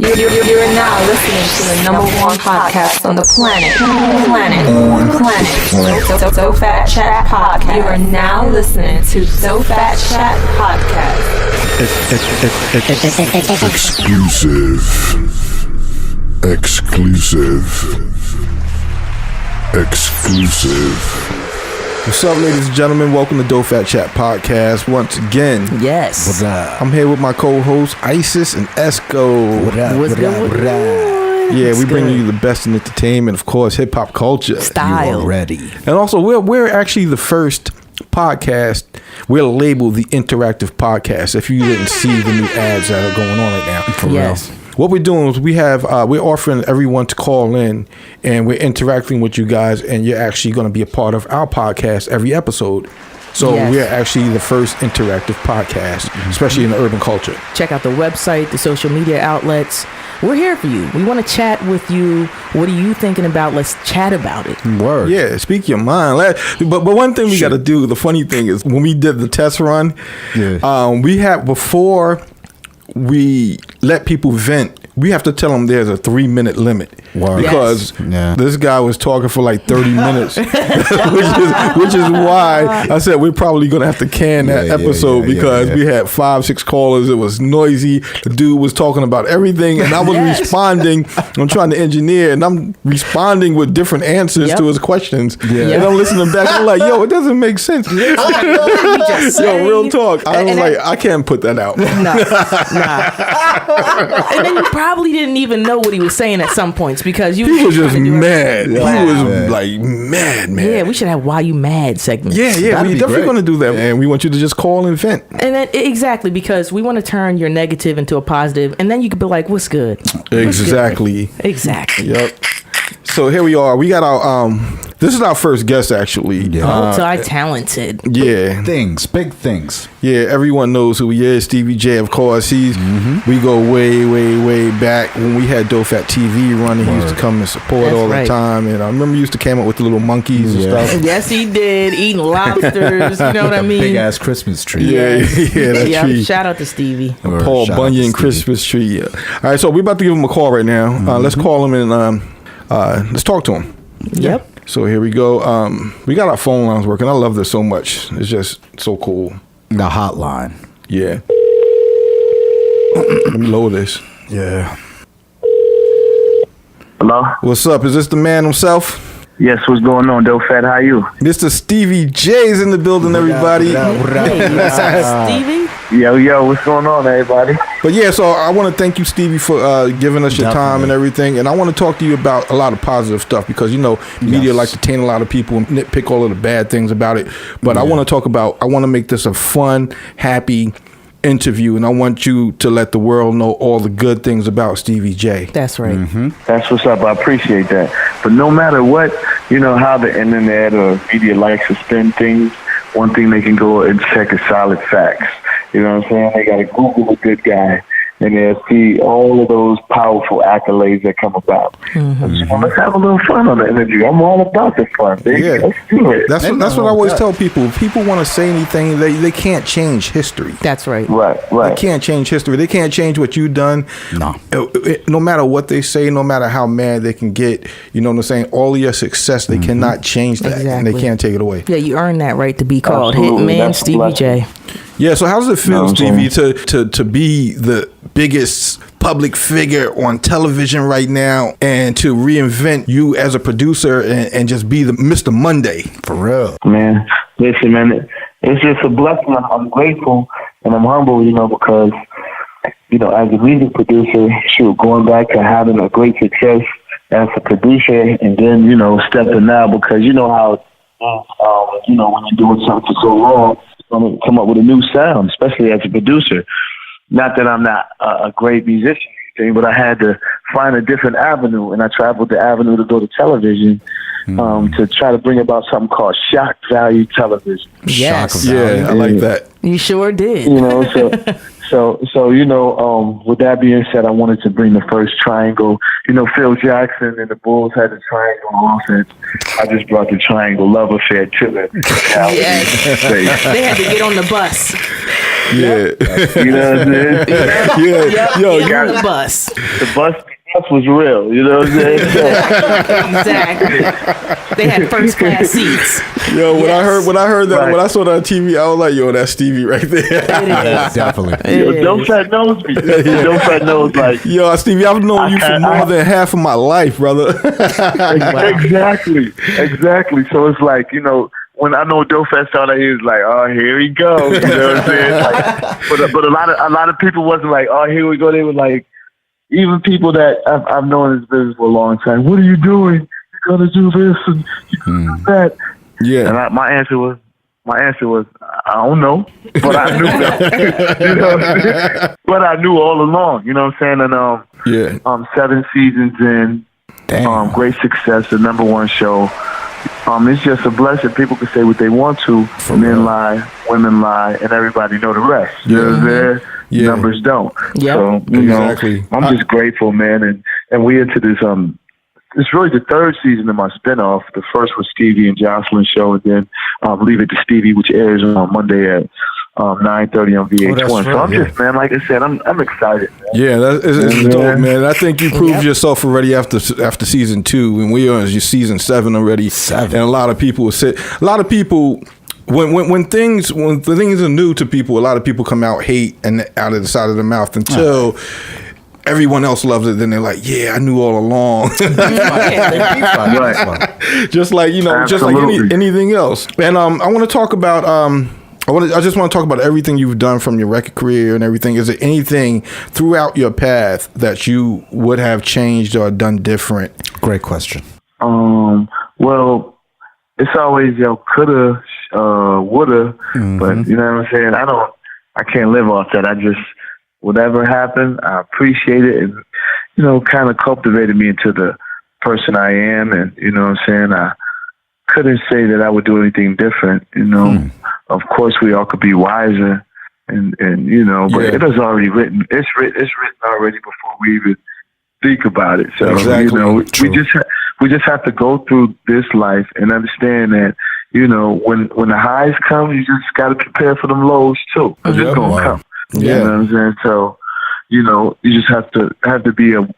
You are now listening to the number one podcast on the planet. So Fat Chat Podcast. You are now listening to So Fat Chat Podcast. Exclusive. What's up, ladies and gentlemen? Welcome to Dope Fat Chat Podcast once again. Yes. What's up? I'm here with my co-hosts Isis and Esco. What up? What's good? Yeah, we bring you the best in entertainment, of course, hip hop culture, Style. You already. and also we're actually the first podcast. We're labeled the interactive podcast. If you didn't see the new ads that are going on right now, For Yes. real. what we're doing is we're offering everyone to call in, and we're interacting with you guys, and you're actually going to be a part of our podcast every episode. So Yes. we're actually the first interactive podcast, especially in the urban culture. Check out the website, the social media outlets. We're here for you. We want to chat with you. What are you thinking about? Let's chat about it. Word. Yeah, speak your mind. But one thing we got to do, the funny thing is when we did the test run, we have, before we let people vent, we have to tell them there's a 3-minute limit. Word. Because Yes. this guy was talking for like 30 minutes, which is why I said we're probably going to have to can that episode because we had 5-6 callers. It was noisy. The dude was talking about everything, and I was responding. I'm trying to engineer, and I'm responding with different answers to his questions. And I'm listening back. I'm like, yo, it doesn't make sense. Yo, real talk. I was like, I can't put that out. Nah. And then you probably didn't even know what he was saying at some points because you. He was just mad. He Wow. was like mad. Yeah, we should have "Why You Mad" segment. Yeah, That'd we're be definitely great. going to do that, and we want you to just call and vent. And then exactly because we want to turn your negative into a positive, and then you could be like, "What's good?" Exactly. Exactly. Yep. So here we are. We got our this is our first guest actually. Multi-talented. Yeah. Big things. Yeah, everyone knows who he is. Stevie J, of course. We go way back when we had Dope Fat TV running. He used to come and support That's all right. the time. And I remember he used to come up with the little monkeys and stuff. Yes, he did. Eating lobsters. You know what I mean? Big ass Christmas tree. Yeah, that Yeah, tree. shout out to Stevie. Word. Paul Shout out to Bunyan Stevie. Christmas tree. Yeah. All right, so we're about to give him a call right now. Let's call him and let's talk to him. Yep. So here we go. We got our phone lines working. I love this so much. It's just so cool. The hotline. Yeah. Let me lower this. Yeah. Hello? What's up? Is this the man himself? Yes, what's going on, Dope Fat? How you? Mr. Stevie J's in the building, everybody. Hey, what's up, Stevie? Yo, what's going on, everybody? But yeah, so I want to thank you, Stevie, for giving us your time and everything. And I want to talk to you about a lot of positive stuff because, you know, media likes to taint a lot of people and nitpick all of the bad things about it. But I want to make this a fun, happy interview. And I want you to let the world know all the good things about Stevie J. That's right. That's what's up. I appreciate that. But no matter what, you know, how the internet or media likes to spin things, one thing they can go and check is solid facts. You know what I'm saying? They got to Google a good guy, and they'll see all of those powerful accolades that come about. So let's have a little fun on the interview. I'm all about the fun, baby. Yeah. Let's do it. That's what I always tell people. If people want to say anything, they can't change history. That's right. Right. They can't change history. They can't change what you've done. No. No matter what they say, no matter how mad they can get, you know what I'm saying? All of your success, they cannot change that. And they Exactly. can't take it away. Yeah, you earned that right to be called Absolutely. Hitman That's a Stevie blessing. J. Yeah, so how does it feel, No, Stevie, to be the biggest public figure on television right now and to reinvent you as a producer and just be the Mr. Monday? For real. Man, listen, man, it's just a blessing. I'm grateful and I'm humble, you know, because, you know, as a music producer, going back to having a great success as a producer and then, you know, stepping out because you know how, you know, when you're doing something for so long, you come up with a new sound, especially as a producer. Not that I'm not a great musician or anything, but I had to find a different avenue, and I traveled the avenue to go to television to try to bring about something called shock value television. Yes. Yeah, I like that. You sure did. You know, so you know, with that being said, I wanted to bring the first triangle. You know, Phil Jackson and the Bulls had the triangle offense. I just brought the triangle love affair to it. Yes. They had to get on the bus. Yeah. You know what I'm saying? Yeah. Yo, Get on you, the bus. The bus was real. You know what I'm saying? Exactly. They had first class seats. yo, when I heard that, Right. when I saw that on TV, I was like, yo, that's Stevie right there. It is. Definitely. Yo, Joe Fat knows me. Joe Fat knows like Yo, Stevie, I've known you for more than half of my life, brother. exactly. So it's like, you know, when I know Joe Fat started, he was like, "Oh, here we go." You know what I'm saying? Like, but a lot of people wasn't like, "Oh, here we go." They were like, even people that I've known in this business for a long time. What are you doing? You're gonna do this and you're gonna do that. Yeah. And my answer was, I don't know, but I knew that. You know what I'm saying? But I knew all along. You know what I'm saying? And 7 seasons in, great success, the #1 show. It's just a blessing. People can say what they want to. Men lie, women lie, and everybody know the rest. You know what I'm saying? Yeah. Numbers don't. Yep. So, you know, I'm just grateful, man. And we into this, it's really the 3rd season of my spinoff. The first was Stevie and Jocelyn show, and then Leave It to Stevie, which airs on Monday at 9:30 on VH1. So I'm just, man, like I said, I'm excited. Man. Yeah, it's dope, man. I think you proved yourself already after season 2, and we are in season 7 already. And a lot of people when things are new to people, a lot of people come out hate and out of the side of their mouth until everyone else loves it. Then they're like, "Yeah, I knew all along." Right. Just like anything else. And I want to talk about I just want to talk about everything you've done from your record career and everything. Is there anything throughout your path that you would have changed or done different? Great question. Well, it's always coulda, woulda, but you know what I'm saying? I can't live off that. I just, whatever happened, I appreciate it, and you know, kind of cultivated me into the person I am, and you know what I'm saying? I couldn't say that I would do anything different, you know. Of course, we all could be wiser, and you know, but it is already written. It's written already before we even think about it. So you know, we just have to go through this life and understand that, you know, when the highs come, you just got to prepare for them lows too, because it's gonna come. You know what I'm saying? So, you know, you just have to be a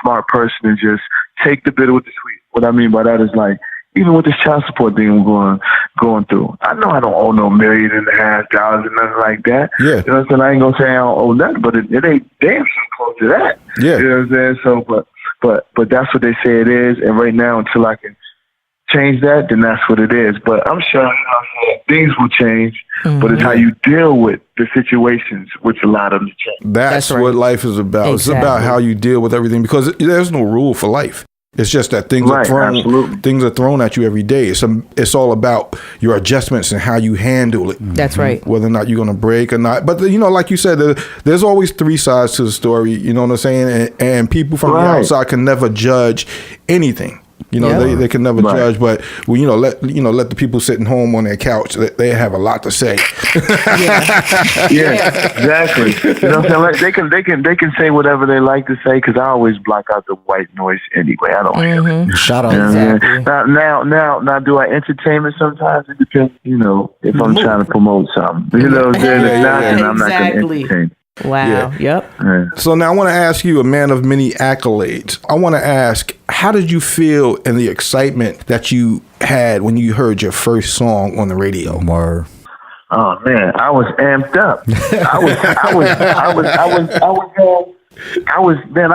smart person and just take the bitter with the sweet. What I mean by that is, like, even with this child support thing I'm going through, I know I don't owe no $1.5 million and nothing like that. Yeah. You know what I'm saying? I ain't gonna say I don't owe nothing, but it ain't damn so close to that. Yeah. You know what I'm saying? So, but that's what they say it is, and right now, until I can change that, then that's what it is. But I'm sure, you know, things will change, but it's how you deal with the situations which allow them to change. That's right. what life is about. Exactly. It's about how you deal with everything, because there's no rule for life. It's just that things are thrown at you every day. It's all about your adjustments and how you handle it. That's right. Whether or not you're going to break or not. But, you know, like you said, there's always 3 sides to the story. You know what I'm saying? And people from the outside can never judge anything. You know, they can never judge, but let the people sitting home on their couch. They have a lot to say. Exactly. You know what I'm saying? Like, they can say whatever they like to say, because I always block out the white noise anyway. I don't hear it. Shout out. Exactly. Now, do I entertain it sometimes? It depends. You know, if I'm trying to promote something. You know, then if not, then I'm not going to entertain. Wow. Yep. So now I want to ask you, a man of many accolades, I want to ask, how did you feel in the excitement that you had when you heard your first song on the radio? Oh man, I was amped up. I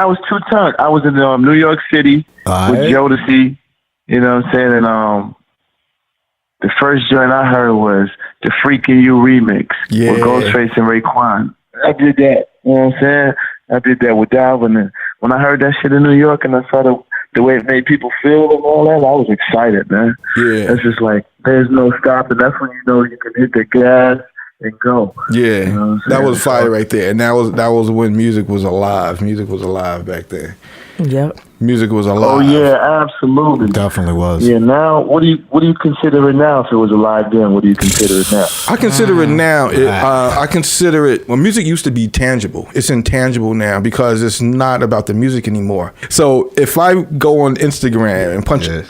was two-tongued. I was in New York City with Jodeci, you know what I'm saying? And the first joint I heard was the Freakin' You remix with Ghostface and Raekwon. I did that, you know what I'm saying? I did that with Dalvin, and when I heard that shit in New York and I saw the way it made people feel and all that, I was excited, man. Yeah. It's just like, there's no stopping. That's when you know you can hit the gas and go. Yeah, you know that was fire right there. And that was when music was alive. Music was alive back then. Yep. Music was alive. Oh yeah, absolutely. It definitely was. Yeah. Now, what do you consider it now? If it was alive then, what do you consider it now? I consider it now. I consider it. Well, music used to be tangible. It's intangible now because it's not about the music anymore. So if I go on Instagram and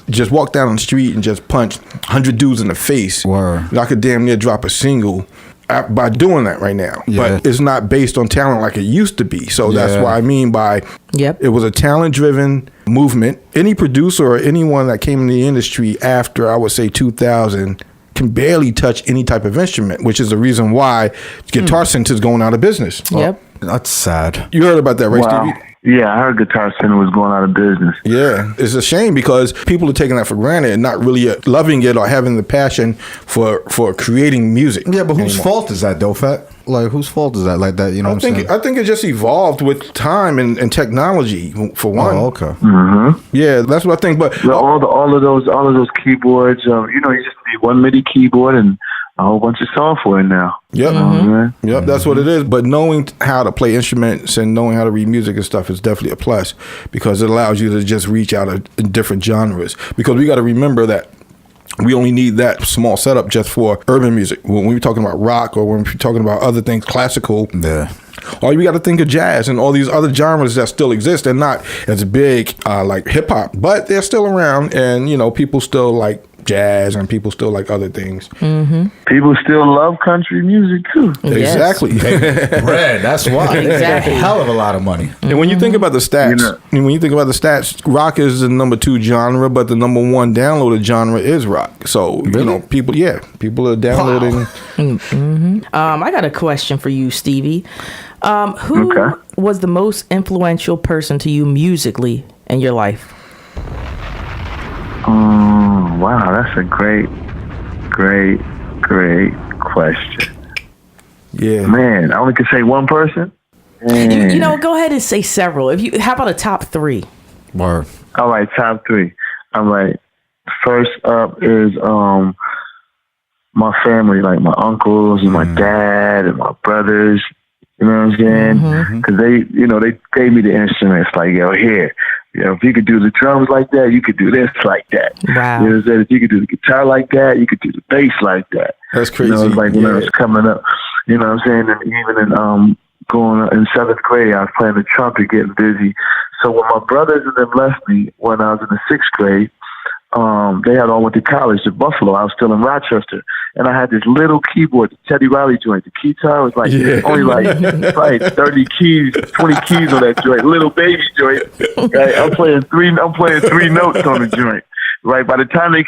just walk down the street and just punch 100 dudes in the face, I could damn near drop a single. by doing that right now. Yeah. But it's not based on talent like it used to be. So that's Yeah. what I mean by Yep. it was a talent-driven movement. Any producer or anyone that came in the industry after, I would say, 2000 can barely touch any type of instrument, which is the reason why Guitar Center is going out of business. Yep. That's sad. You heard about that, right, Wow. Stevie? Yeah, I heard Guitar Center was going out of business. Yeah, it's a shame because people are taking that for granted and not really loving it or having the passion for creating music. Yeah, but whose anymore. fault is that, though, Fat? Like, whose fault is that? Like that, you know what I'm saying? I think it just evolved with time and technology for one. Oh, okay. Yeah, that's what I think. But All of those keyboards, you just need one MIDI keyboard and a whole bunch of software now. Yep. Man. Yep, that's what it is. But knowing how to play instruments and knowing how to read music and stuff is definitely a plus because it allows you to just reach out in different genres. Because we got to remember that we only need that small setup just for urban music. When we're talking about rock or when we're talking about other things, classical, Yeah. or you got to think of jazz and all these other genres that still exist. They're not as big like hip hop, but they're still around, and people still like jazz and people still like other things. People still love country music too. Yes. Exactly. Bread, that's why. Exactly. A hell of a lot of money. And when you think about the stats, rock is the number 2 genre, but the number 1 downloaded genre is rock. So people are downloading. I got a question for you, Stevie. Who Okay. was the most influential person to you musically in your life? Wow, that's a great question. Yeah. Man, I only can say one person. You know, go ahead and say several. How about a top 3? Word. All right, top 3. All right. First up is my family, like my uncles and my dad and my brothers. You know what I'm saying? Because they gave me the instruments. Like, here. If you could do the drums like that, you could do this like that. Wow. You know what I'm saying? If you could do the guitar like that, you could do the bass like that. That's crazy. Like when I was coming up, you know what I'm saying? And even in going in 7th grade, I was playing the trumpet, getting busy. So when my brothers and them left me when I was in the 6th grade, they had all went to college to Buffalo. I was still in Rochester. And I had this little keyboard, the Teddy Riley joint. The guitar was only like 30 keys, 20 keys on that joint. Little baby joint. Right? I'm playing three notes on the joint. Right? By the time they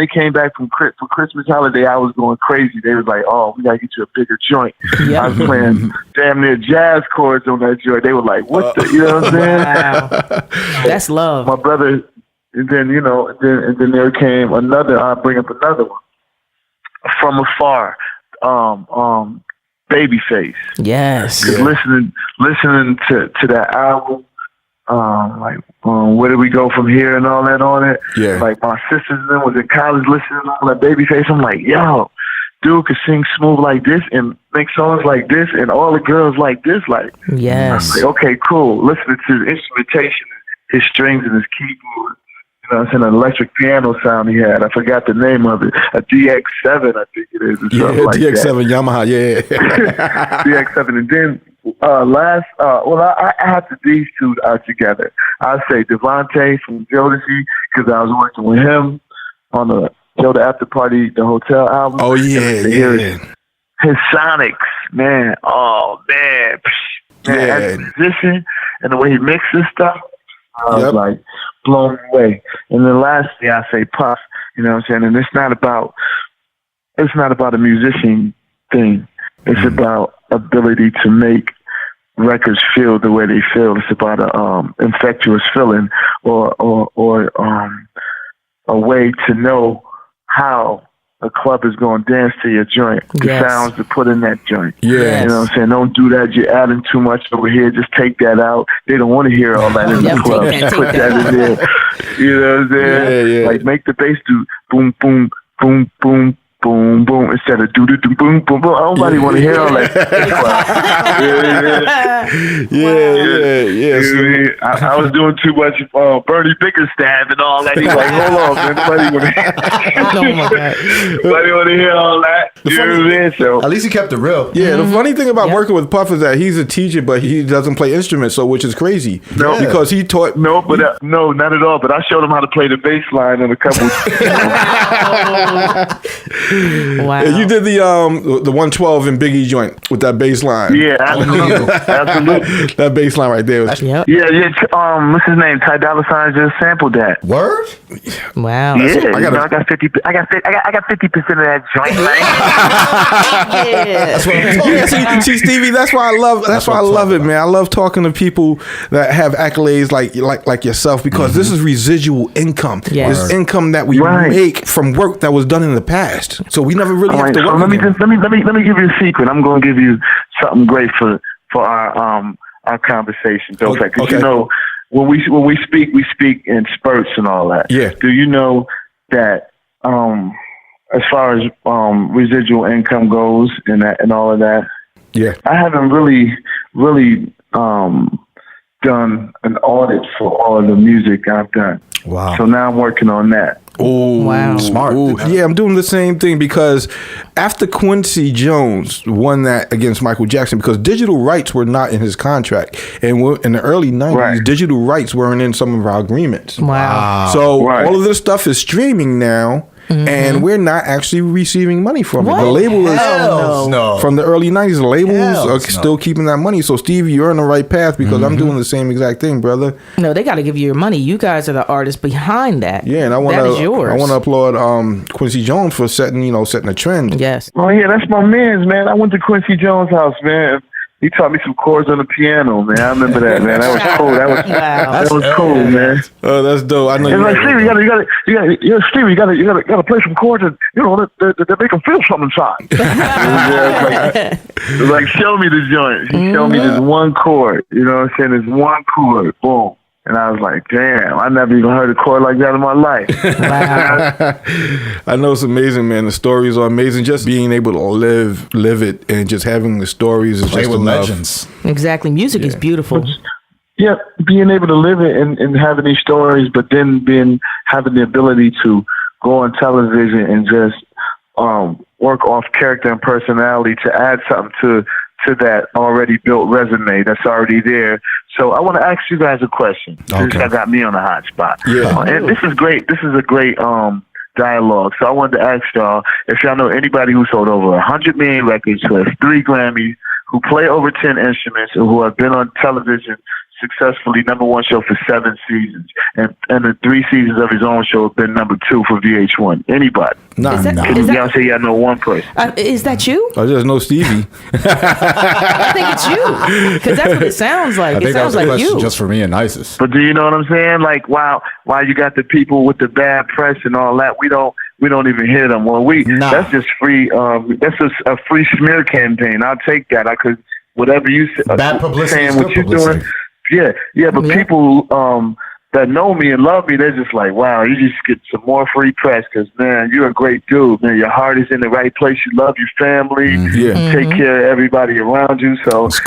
came back for Christmas holiday, I was going crazy. They was like, "Oh, we gotta get you a bigger joint." Yeah. I was playing damn near jazz chords on that joint. They were like, "What the?" You know what I'm saying? Wow. That's love. My brother, and then then there came another. I'll bring up another one. From Afar, Babyface. Yes. Cause listening to that album, where do we go from here and all that on it. Yeah. Like my sisters and them was in college listening to all that Babyface. I'm like, yo, dude could sing smooth like this and make songs like this, and all the girls like this. Like, Yes. I'm like, okay, cool. Listening to the instrumentation, his strings and his keyboard. You know what I'm saying? An electric piano sound he had. I forgot the name of it. A DX7, I think it is. Or something like DX7 Yamaha, yeah. DX7. And then I have these two together. I'd say Devontae from Jodeci, because I was working with him on the Joe the After Party, the Hotel album. Oh, yeah. His sonics, man. Oh, man. As a musician and the way he mixes stuff, I was like blown away. And then lastly, I say Puff. You know what I'm saying? And it's not about a musician thing. It's about ability to make records feel the way they feel. It's about a infectious feeling or a way to know how a club is going to dance to your joint. The sounds to put in that joint. Yeah. You know what I'm saying? Don't do that. You're adding too much over here. Just take that out. They don't want to hear all that in the club. Put that in there. You know what I'm saying? Yeah. Like make the bass do boom, boom, boom, boom, boom, boom, instead of do-do-do, boom, boom, boom. Nobody want to hear all that. Yeah. I was doing too much Bernie Bickerstaff and all that. He's like, hold on, man. Nobody want to hear all that. You know what I mean? So, At least he kept it real. Yeah, the funny thing about working with Puff is that he's a teacher, but he doesn't play instruments, which is crazy. No. Because he taught. No, not at all. But I showed him how to play the bass line in a couple. Wow. You did the 112 and Biggie joint with that bass line. Yeah, absolutely. That bass line right there. Was, Yep. Yeah. What's his name? Ty Dolla $ign just sampled that. Word? Wow. Yeah, I got 50. I got 50% of that joint, man. Yeah. That's what I'm talking yeah, see, Stevie, that's why I love. That's why I love it, man. I love talking to people that have accolades like yourself because this is residual income. Yes. It's income that we make from work that was done in the past. So we never really have to work. So let me give you a secret. I'm going to give you something great for our conversation, though, because you know when we speak in spurts and all that. Yeah. Do you know that as far as residual income goes and all of that? Yeah. I haven't really done an audit for all of the music I've done. Wow. So now I'm working on that. Oh, wow. Smart. Yeah, I'm doing the same thing because after Quincy Jones won that against Michael Jackson, because digital rights were not in his contract. And in the early 90s, digital rights weren't in some of our agreements. Wow. So all of this stuff is streaming now. And we're not actually receiving money from it. The label is from the early 90s. The labels are still keeping that money. So, Stevie, you're on the right path because I'm doing the same exact thing, brother. No, they got to give you your money. You guys are the artists behind that. Yeah, and I want to applaud Quincy Jones for setting a trend. Yes. Oh yeah, that's my man's, man. I went to Quincy Jones' house, man. He taught me some chords on the piano, man. I remember that, man. That was cool. That was cool, man. Oh, that's dope. I know. It's like, Stevie, you gotta play some chords, and they make them feel something inside. It was like, show me the joint. He showed me this one chord. You know what I'm saying? This one chord, boom. And I was like, damn, I never even heard a chord like that in my life. Wow. I know it's amazing, man. The stories are amazing. Just being able to live it and just having the stories is Play just with enough. legends. Exactly. Music is beautiful. Yeah, being able to live it and having these stories, but then having the ability to go on television and just work off character and personality to add something to that already built resume that's already there. So I want to ask you guys a question. Since I got me on a hot spot. Yeah. And this is great. This is a great dialogue. So I wanted to ask y'all if y'all know anybody who sold over 100 million records, who has 3 Grammys, who play over 10 instruments, and who have been on television successfully #1 show for 7 seasons, and the 3 seasons of his own show have been #2 for VH1. Anybody? Y'all say y'all know one person. Is that you? I just know Stevie. I think it's you because that's what it sounds like. I think It sounds that was a like question you. just for me and ISIS. But do you know what I'm saying? Like, while you got the people with the bad press and all that, we don't even hear them. Well, that's just free. That's just a free smear campaign. I'll take that. Whatever you say, Bad publicity is saying what good you're doing. Yeah, but people that know me and love me, they're just like, wow, you just get some more free press because, man, you're a great dude, man. Your heart is in the right place. You love your family. You take care of everybody around you. So it's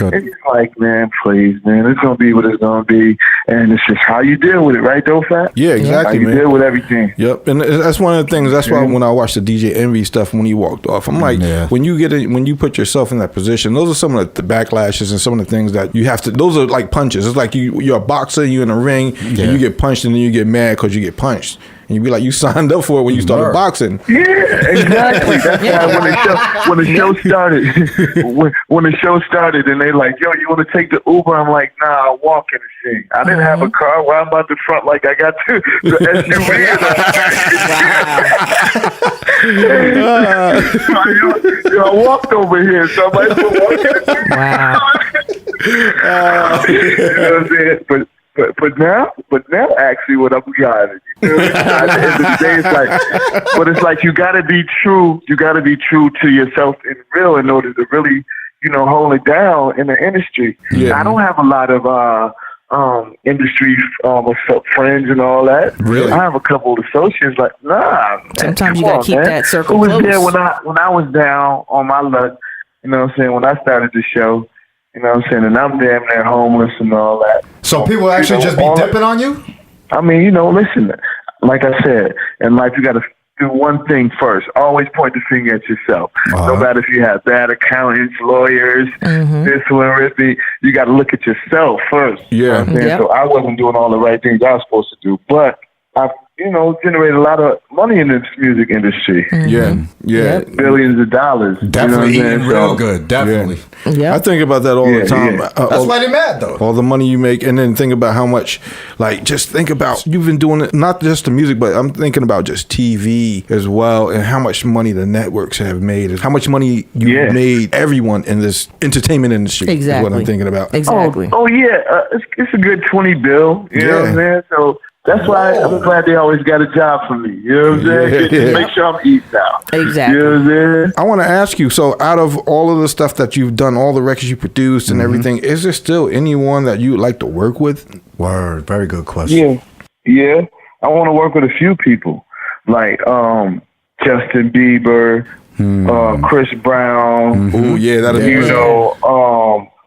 like, man, please, man, it's going to be what it's going to be. And it's just how you deal with it, right, though, Fat? Yeah, exactly, how you deal with everything. Yep, and that's one of the things. That's why when I watched the DJ Envy stuff when he walked off, I'm like, when you put yourself in that position, those are some of the backlashes and some of the things that you have to. Those are like punches. It's like you're a boxer, you're in a ring, and you get punched, and then you get mad because you get punched. And you be like, you signed up for it when you started boxing. Yeah, exactly. That's why when the show started, when the show started, and they like, yo, you want to take the Uber? I'm like, nah, I'll walk in the thing. I didn't have a car. Why am I at the front like I got the SUV? I walked over here. Somebody put walking. Wow. You know what I'm saying? But now, actually, what I'm got it. You know, at the end of the day, it's like you got to be true. You got to be true to yourself and real in order to really, hold it down in the industry. Yeah. I don't have a lot of industry friends and all that. Really? I have a couple of associates. Like, nah. Sometimes you gotta keep that circle close. Who was there when I was down on my luck? You know what I'm saying? When I started the show. You know what I'm saying? And I'm damn near homeless and all that. So people actually just be dipping on you? I mean, listen, like I said, in life you got to do one thing first. Always point the finger at yourself. No matter if you have bad accountants, lawyers, this one, Rippy, you got to look at yourself first. Yeah. You know what I'm saying? So I wasn't doing all the right things I was supposed to do, but I generate a lot of money in this music industry. Yeah. Billions of dollars. Definitely you know what I'm eating saying? real good. Definitely. Yeah. I think about that all the time. That's why they're mad, though. All the money you make, and then think about how much, just think about, you've been doing it, not just the music, but I'm thinking about just TV as well, and how much money the networks have made, how much money you made everyone in this entertainment industry. Exactly. Is what I'm thinking about. Exactly. Oh yeah. It's a good 20 bill. You know what I'm saying? So that's why I'm glad they always got a job for me. You know what I'm saying? Just make sure I'm eating now. Exactly. You know what I'm saying? I want to ask you, so out of all of the stuff that you've done, all the records you produced and everything, is there still anyone that you would like to work with? Word. Very good question. Yeah. I want to work with a few people. Like Justin Bieber, Chris Brown. Oh, yeah, that'll be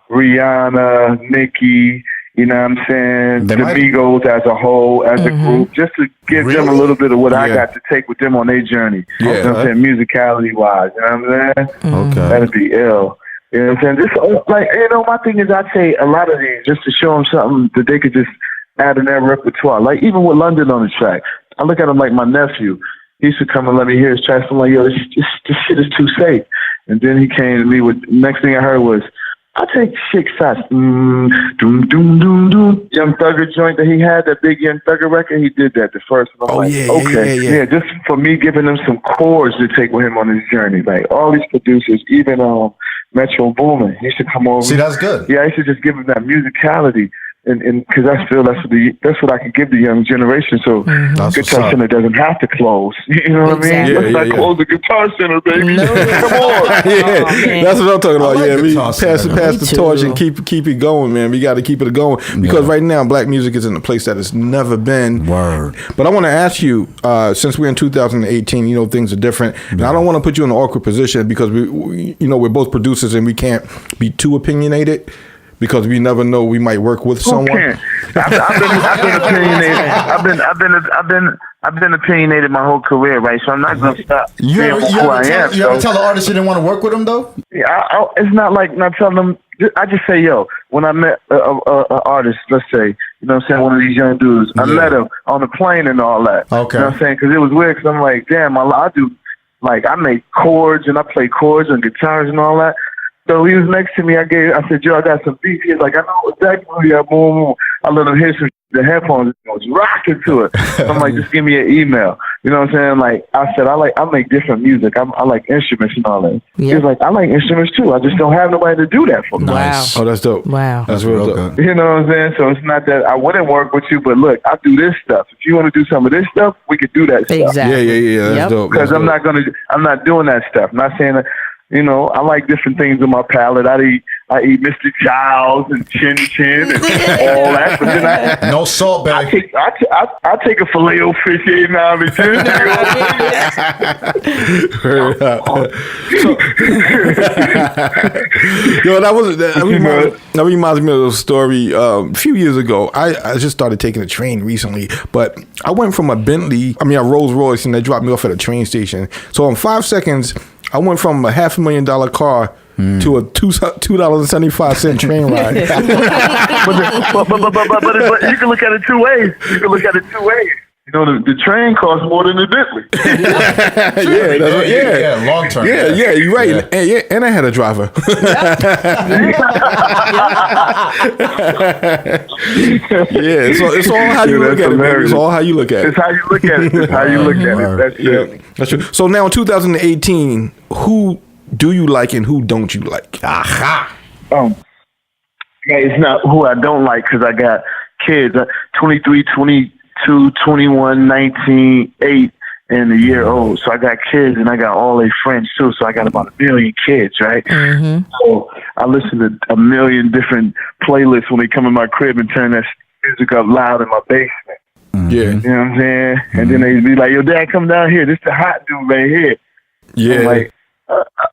Rihanna, Nicki, you know what I'm saying? The Migos as a whole, as a group, just to give them a little bit of what I got to take with them on their journey. You know what I'm saying? Musicality-wise, you know what I'm saying? Okay. That'd be ill. You know what I'm saying? Just, my thing is I'd say a lot of these, just to show them something that they could just add in their repertoire. Like, even with London on the track, I look at him like my nephew. He used to come and let me hear his tracks. I'm like, yo, this shit is too safe. And then he came to me with, next thing I heard was, I take 6 shots. Doom, doom, doom, doom. Young Thugger joint that he had, that big Young Thugger record, he did that the first one. I'm okay. Just for me giving him some chords to take with him on his journey. Like, all these producers, even Metro Boomin, he used to come over. See, that's good. Yeah, I used to just give him that musicality. And because I feel that's what I can give the young generation. So Guitar Center doesn't have to close. You know what I mean? Let's not close the Guitar Center, baby. No. Come on. That's what I'm talking about. like We Guitar pass Center. the torch and keep it going, man. We got to keep it going because right now black music is in a place that it's never been. Word. But I want to ask you, since we're in 2018, things are different, and I don't want to put you in an awkward position because we're both producers and we can't be too opinionated. Because we never know, we might work with someone. I've been opinionated. I've been opinionated my whole career, right? So I'm not gonna stop You being who I am. You ever tell the artist you didn't want to work with them though? Yeah, it's not like not telling them. I just say, yo, when I met an artist, let's say, you know what I'm saying, one of these young dudes, I met him on the plane and all that. Okay. You know what I'm saying? Because it was weird. Because I'm like, damn, I do, like, I make chords and I play chords and guitars and all that. So he was next to me. I said, Joe, I got some beats. He was like, I know exactly where you are. Boom, boom. I let him hear the headphones. I was rocking to it. I'm like, just give me an email. You know what I'm saying? Like, I said, I make different music. I like instruments and all that. He was like, I like instruments too. I just don't have nobody to do that for me. Nice. Wow. Oh, that's dope. Wow. That's real dope. You know what I'm saying? So it's not that I wouldn't work with you, but look, I do this stuff. If you want to do some of this stuff, we could do that stuff. Exactly. Yeah. That's dope. Because I'm not doing that stuff. I'm not saying that. I like different things in my palate. I eat Mr. Childs and Chin Chin and all that. But then no salt, baby. I take a Filet-O-Fish every now and then. That reminds me of a story. A few years ago, I just started taking a train recently, but I went from a Rolls Royce, and they dropped me off at a train station. So in 5 seconds, I went from a $500,000 car to a $2.75 train ride. but you can look at it two ways. The train costs more than the Bentley. Long term. Yeah, you're right. And I had a driver. It's all how you look at it, baby. It's all how you look at it. It's how you look at it. That's it. That's true. So now in 2018, who do you like and who don't you like? Aha. It's not who I don't like because I got kids. 23, 22, 21, 19, 8, and a year old. So I got kids and I got all their friends too. So I got about 1 million kids, right? Mm-hmm. So I listen to 1 million different playlists when they come in my crib and turn that music up loud in my basement. Yeah. You know what I'm saying? Mm-hmm. And then they be like, yo, Dad, come down here. This the hot dude right here. Yeah.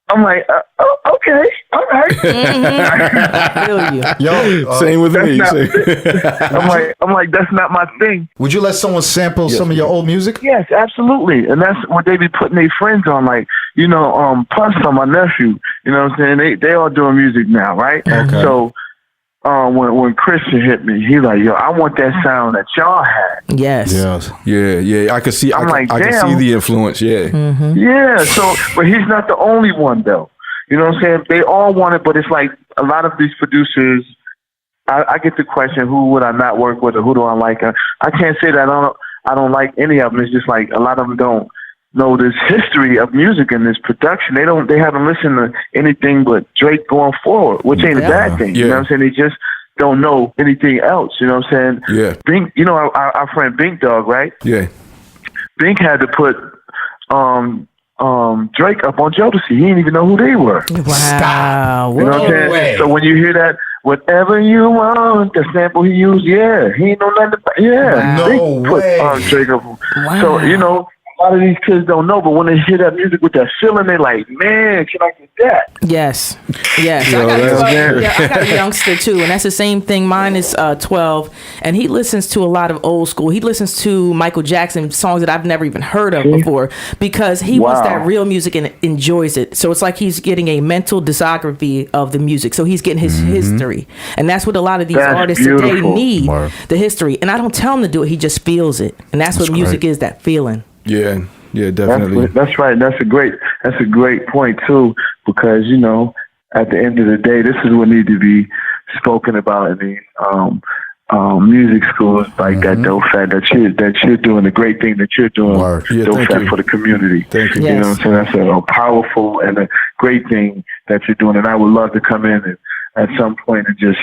I'm like, okay, all right. I feel you. Yo, same with me. I'm like, that's not my thing. Would you let someone sample some of your old music? Yes, absolutely. And that's what they be putting their friends on, like, Puss on my nephew. You know what I'm saying? They all doing music now, right? Okay. So when Christian hit me, he like, yo, I want that sound that y'all had. Yes. Yeah. I could see. I can see the influence. Yeah. Mm-hmm. Yeah. So, but he's not the only one though. You know what I'm saying? They all want it, but it's like a lot of these producers. I get the question, who would I not work with, or who do I like? I can't say that I don't like any of them. It's just like a lot of them don't know this history of music and this production. They haven't listened to anything but Drake going forward, which ain't a bad thing. You know what I'm saying? They just don't know anything else. You know what I'm saying? Yeah. Bink, our friend Bink Dog, right? Yeah. Bink had to put Drake up on Jodeci. He didn't even know who they were. Wow. You know what I'm saying? way. So when you hear that, whatever you want, the sample he used, he ain't know nothing about. Wow. Bink No way. put Drake up. Wow. So a lot of these kids don't know, but when they hear that music with that feeling, they like, man, can I get that? Yes. Yo, I got a youngster too, and that's the same thing. Mine is 12, and he listens to a lot of old school. He listens to Michael Jackson songs that I've never even heard of before, because he wants that real music and enjoys it. So it's like he's getting a mental discography of the music. So he's getting his history, and that's what a lot of these artists today need, the history. And I don't tell him to do it; he just feels it, and that's what music is, that feeling. Yeah, definitely. That's right. That's a great point too, because at the end of the day, this is what needs to be spoken about in these music schools, like that dope fat that you're doing the great thing that you're doing, dope fat for the community. Thank you. You know what I'm saying? That's a powerful and a great thing that you're doing, and I would love to come in and at some point and just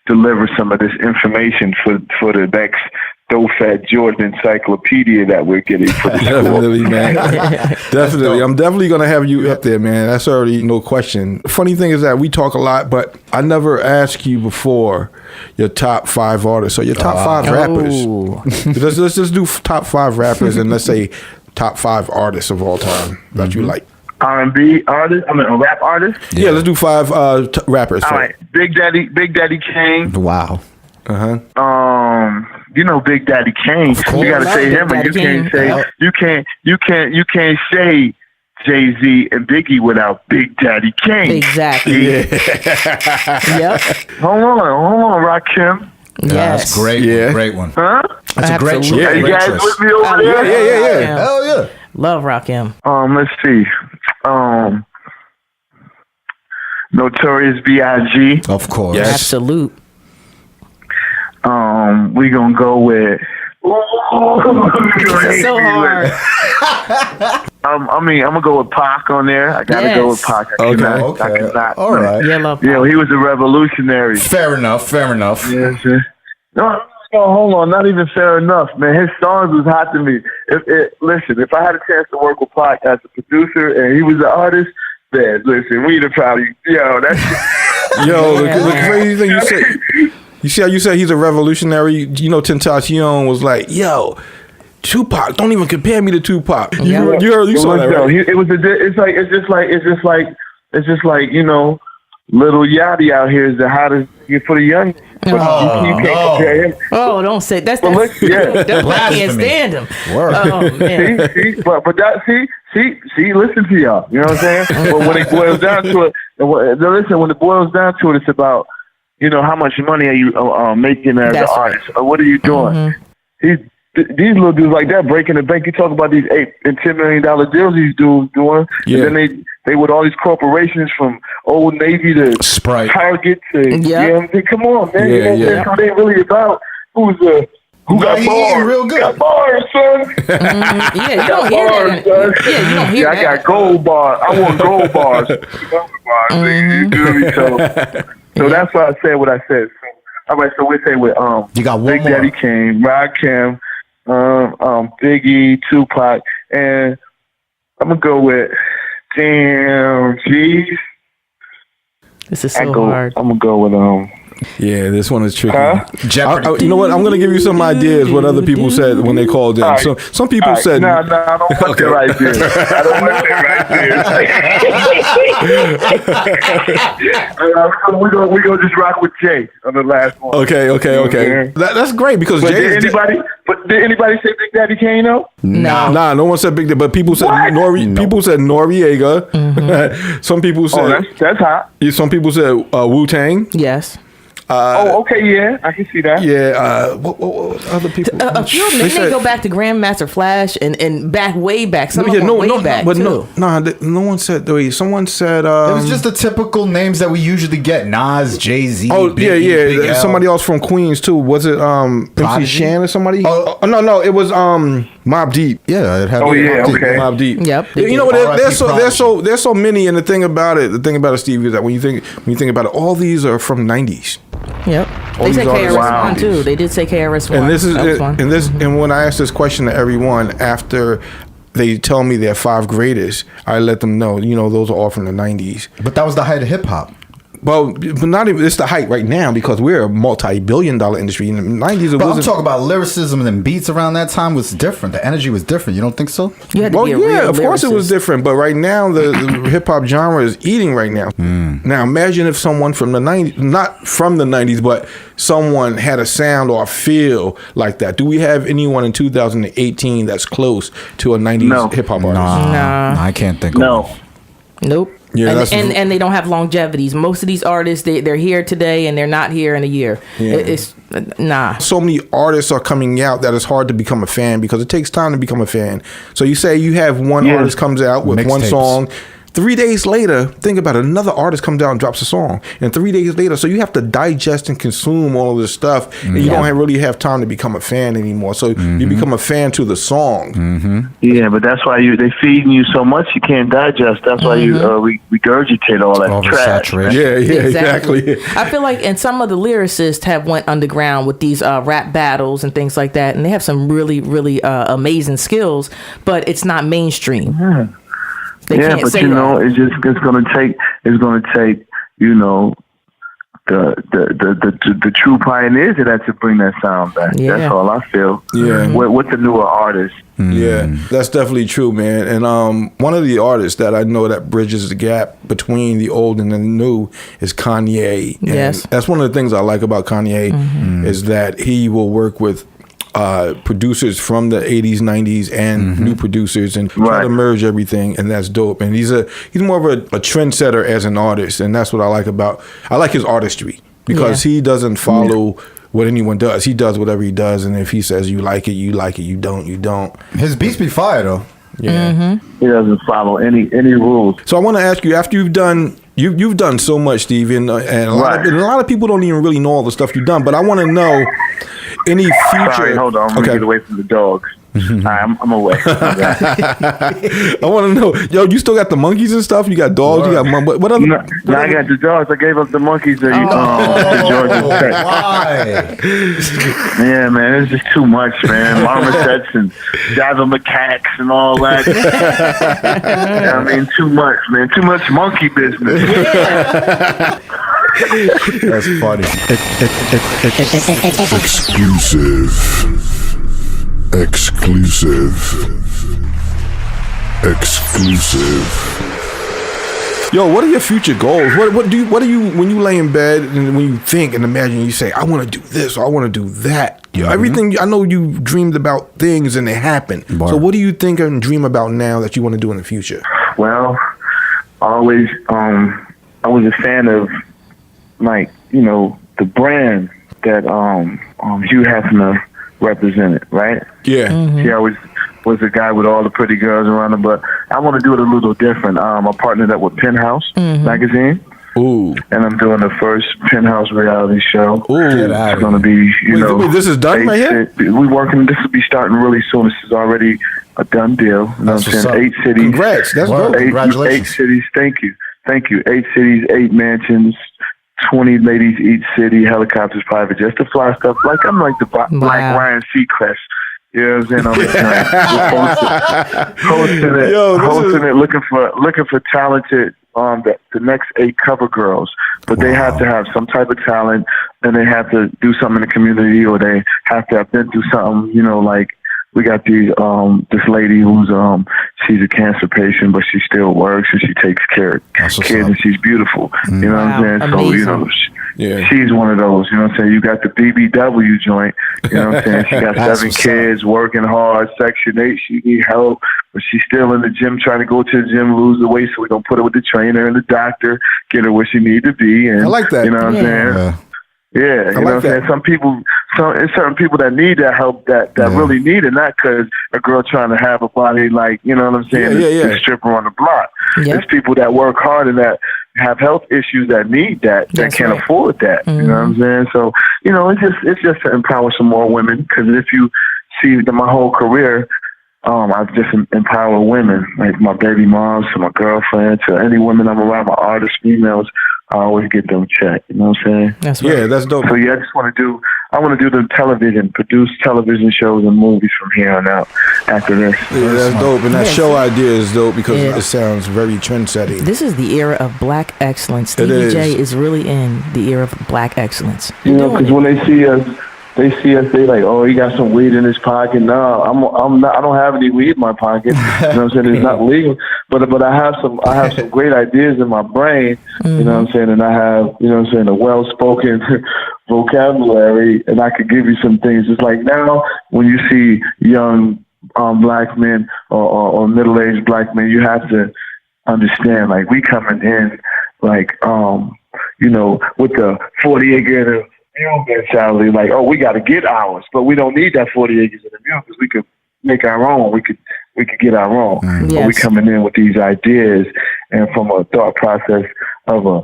deliver some of this information for the next Dope Fat Jordan encyclopedia that we're getting for the Definitely, man. Definitely. I'm definitely going to have you up there, man. That's already no question. Funny thing is that we talk a lot, but I never asked you before your top 5 artists or your top 5 rappers. Let's just do top 5 rappers and let's say top 5 artists of all time that you like. R&B artist? A rap artist? Yeah, let's do 5 rappers. All right. Big Daddy Kane. Wow. Big Daddy Kane. You gotta say him, and you can't say Jay-Z and Biggie without Big Daddy Kane. Exactly. Yep. Hold on, Rakim. Yes. That's great. Yeah. Great one. Huh? That's a great choice. Are you guys with me over there? Yeah. Hell yeah. Love Rakim. Let's see. Notorious B.I.G. Of course. Yes. Absolute. We gonna go with. It's so hard. I'm gonna go with Pac on there. I gotta go with Pac. I cannot. All right. Yeah, love Pac. He was a revolutionary. Fair enough. Yes, sir. No, hold on. Not even fair enough, man. His songs was hot to me. Listen, if I had a chance to work with Pac as a producer and he was an artist, then listen, we'd have probably, that's. The crazy thing you said. You see how you said he's a revolutionary? Tentacion was like, yo, Tupac, don't even compare me to Tupac. You saw that, right? It's just like Little Yachty out here is the hottest for the young. You can't compare him. Oh, don't say that's I can't stand him. Word. Oh man. See, listen to y'all. You know what I'm saying? But when it boils down to it, it's about how much money are you making as an artist, or what are you doing? These little dudes like that breaking the bank. You talk about these $8 and $10 million deals these dudes doing, and then they with all these corporations from Old Navy to Sprite, Target to come on, man. So they really about who got bars. Real good. Got bars, son. Yeah, you don't hear that. Yeah, you don't hear that. I got gold bars. I want gold bars. You feel me? So that's why I said what I said. So, all right, so we say with you got one Big more. Daddy Kane, Rakim, Biggie, Tupac, and I'm gonna go with Jeez. This is so hard. I'm gonna go with Yeah, this one is tricky. Jeopardy. You know what? I'm going to give you some ideas what other people said when they called in. Right. So some people said, No, I don't want that right there. I don't want that right there. We're going to just rock with Jay on the last one. Okay. That's great because Jay is... Did anybody say Big Daddy Kane though? No. Nah, no one said Big Daddy, but people said people said Noriega. Some people said... that's hot. Some people said Wu-Tang. Yes. Okay, yeah, I can see that. Yeah, what other people? A few of them, they may go back to Grandmaster Flash and back way back. Some of them way back but too. no one said. Wait, someone said. It was just the typical names that we usually get: Nas, Jay-Z. Oh Biggie, Big L. somebody else from Queens too. Was it MC Shan or somebody? Oh no, it was Mobb Deep. Yeah, it had. Mobb Deep. Yep. You know, there's so many, and the thing about it, Steve, is that when you think about it, all these are from the 90s. Yep. They said KRS-One too. They did say KRS-One. And when I ask this question to everyone after they tell me they're 5 greatest, I let them know, those are all from the 90s. But that was the height of hip hop. Well, but not even, it's the height right now because we're a multi-billion-dollar industry. In the 90s, it but I'm talking about lyricism and beats around that time was different. The energy was different. You don't think so? You had to be a real of course it was different. But right now, the hip-hop genre is eating right now. Now, imagine if someone from the 90s, not from the 90s, but someone had a sound or a feel like that. Do we have anyone in 2018 that's close to a 90s hip-hop artist? Nah. I can't think of one. Nope. Yeah, and they don't have longevities. Most of these artists, they're here today and they're not here in a year. Yeah. It's nah. So many artists are coming out that it's hard to become a fan because it takes time to become a fan. So you say you have one artist comes out with one song. 3 days later, think about it, another artist comes out and drops a song. And 3 days later, so you have to digest and consume all of this stuff. And you don't really have time to become a fan anymore. So you become a fan to the song. Yeah, but that's why they feeding you so much you can't digest. That's why you regurgitate all that trash. Yeah, exactly. I feel like, and some of the lyricists have went underground with these rap battles and things like that. And they have some really, really amazing skills, but it's not mainstream. But it's gonna take the true pioneers of that to bring that sound back. Yeah. That's all I feel. Yeah. With the newer artists. Yeah, that's definitely true, man. And one of the artists that I know that bridges the gap between the old and the new is Kanye. And yes, that's one of the things I like about Kanye is that he will work with producers from the 80s, 90s, and new producers, and try to merge everything, and that's dope. And he's more of a trendsetter as an artist, and that's what I like his artistry because he doesn't follow what anyone does. He does whatever he does, and if he says you like it, you like it. You don't, you don't. His beats be fire though. Yeah, he doesn't follow any rules. So I want to ask you, after you've done so much, Steve, and a lot of people don't even really know all the stuff you've done. But I want to know any future. Sorry, hold on. I'm gonna get away from the dogs. I'm away. I want to know, you still got the monkeys and stuff? You got dogs? You got what other? No, I got the dogs. I gave up the monkeys to Georgia Tech. Why? Yeah, man, it's just too much, man. Marmosets and Java macaques and all that. I mean, too much, man. Too much monkey business. That's funny. Exclusive. Yo, what are your future goals? What do you when you lay in bed and when you think and imagine, you say, I want to do this or I want to do that. Everything, I know you dreamed about things and they happen. So what do you think and dream about now that you want to do in the future? Well, I was a fan of, like, the brand that Hugh Hefner represented, right? Yeah. He always was a guy with all the pretty girls around him, but I want to do it a little different. I partnered up with Penthouse magazine. Ooh. And I'm doing the first Penthouse reality show. Ooh. It's going to be, Wait, this is done right here? We're working, this will be starting really soon. This is already a done deal. You know what I'm saying? 8 cities. Congrats. That's dope. Congratulations. 8 cities. Thank you. 8 cities, 8 mansions, 20 ladies each city, helicopters, private jets to fly stuff. I'm like the Black Ryan Seacrest. You know what I'm saying? On the hosting it, looking for talented, the next 8 cover girls. But they have to have some type of talent, and they have to do something in the community, or they have to have been through something, like we got this lady who's she's a cancer patient, but she still works and she takes care of kids, and she's beautiful. You know what I'm saying? Amazing. So she's one of those. You know what I'm saying? You got the BBW joint. You know what I'm saying? She got 7 kids, working hard. Section 8, she need help, but she's still in the gym trying to go to the gym, lose the weight. So we're gonna put her with the trainer and the doctor, get her where she need to be. And I like that. You know what I'm saying? Yeah, you know what I'm saying? It's certain people that need that help that really need it, not because a girl trying to have a body like, you know what I'm saying, a stripper on the block. It's people that work hard and that have health issues that need that can't afford that. You know what I'm saying? So, you know, it's just to empower some more women, because if you see my whole career, I've just empower women, like my baby moms to my girlfriend to any women I'm around, my artists, females. I always get them checked. You know what I'm saying? That's right. Yeah, that's dope. So I just want to do the television, produce television shows and movies from here on out after this. Yeah, that's dope. And that show idea is dope because it sounds very trend-setting. This is the era of black excellence. Stevie J is really in the era of black excellence. You know, because when they see us, they like, oh, he got some weed in his pocket. No, I'm not. I don't have any weed in my pocket. You know what I'm saying? It's not legal. But I have some great ideas in my brain. You know what I'm saying? And I have, you know what I'm saying, a well-spoken vocabulary, and I could give you some things. It's like now when you see young black men or middle-aged black men, you have to understand, like, we coming in like you know, with the 40 acre mentality, like, oh, we got to get ours, but we don't need that 40 acres in the mule because we could make our own. We could get our own. But we coming in with these ideas and from a thought process of a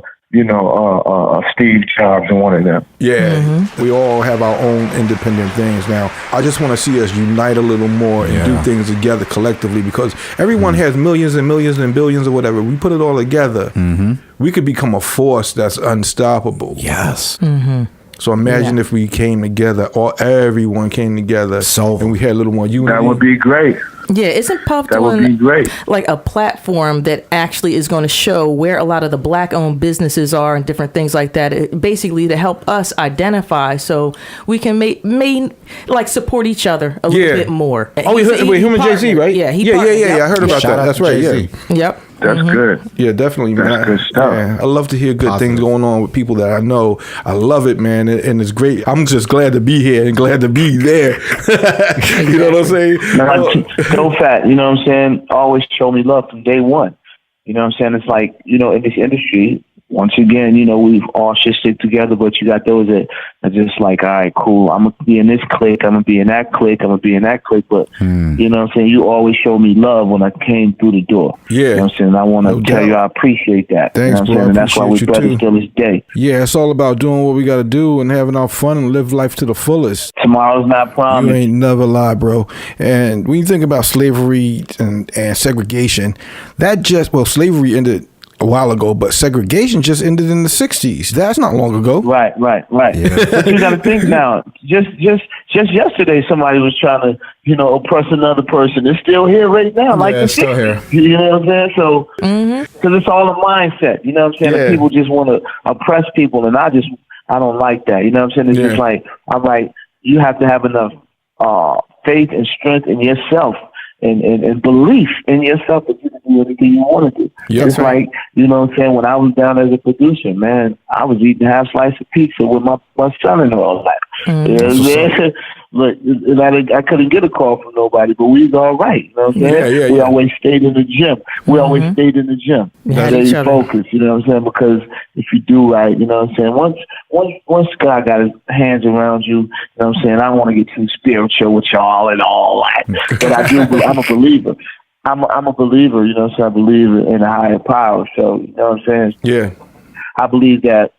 Steve Jobs and one of them. Yeah, we all have our own independent things now. I just want to see us unite a little more and do things together collectively, because everyone has millions and millions and billions or whatever. We put it all together. We could become a force that's unstoppable. Yes. So imagine if we came together, or everyone came together, and we had a little more unity. That would be great. Yeah, isn't Puff doing like a platform that actually is going to show where a lot of the black-owned businesses are and different things like that, basically to help us identify so we can like support each other a little bit more. Oh, him and Jay-Z, right? Yeah, I heard about that. That's right. Jay-Z. Yep. That's good. Yeah, definitely, man. That's good stuff. Man, I love to hear good things going on with people that I know. I love it, man, and it's great. I'm just glad to be here and glad to be there. You know what I'm saying? So fat, you know what I'm saying? Always show me love from day one. You know what I'm saying? It's like, you know, in this industry, once again, you know, we've all should stick together, but you got those that are just like, all right, cool, I'm going to be in this clique, I'm going to be in that clique, I'm going to be in that clique, but, you know what I'm saying, you always show me love when I came through the door. Yeah. You know what I'm saying? I want to tell you I appreciate that. Thanks, you know what I'm saying? And that's why we're brothers till this day. Yeah, it's all about doing what we got to do and having our fun and live life to the fullest. Tomorrow's not promised. You ain't never lie, bro. And when you think about slavery and segregation, slavery ended a while ago, but segregation just ended in the 60s. That's not long ago. Right. Yeah. But you got to think now. Just yesterday, somebody was trying to, you know, oppress another person. It's still here right now. Like it's still here. You know what I'm saying? So, because it's all a mindset. You know what I'm saying? And people just want to oppress people, and I don't like that. You know what I'm saying? It's just like, I'm like, you have to have enough faith and strength in yourself. And belief in yourself that you can do anything you want to do. Yep. It's like, you know what I'm saying, when I was down as a producer, man, I was eating half slice of pizza with my son-in-law. Like, you know what I'm saying? Look, I couldn't get a call from nobody, but we was all right. You know what I'm saying? We always stayed in the gym. We always stayed in the gym. Stay focused, you know what I'm saying? Because if you do right, you know what I'm saying? Once God got his hands around you, you know what I'm saying? I don't want to get too spiritual with y'all and all that. But I'm a believer. I'm a believer, you know what I'm saying? I believe in a higher power. So, you know what I'm saying? Yeah. I believe that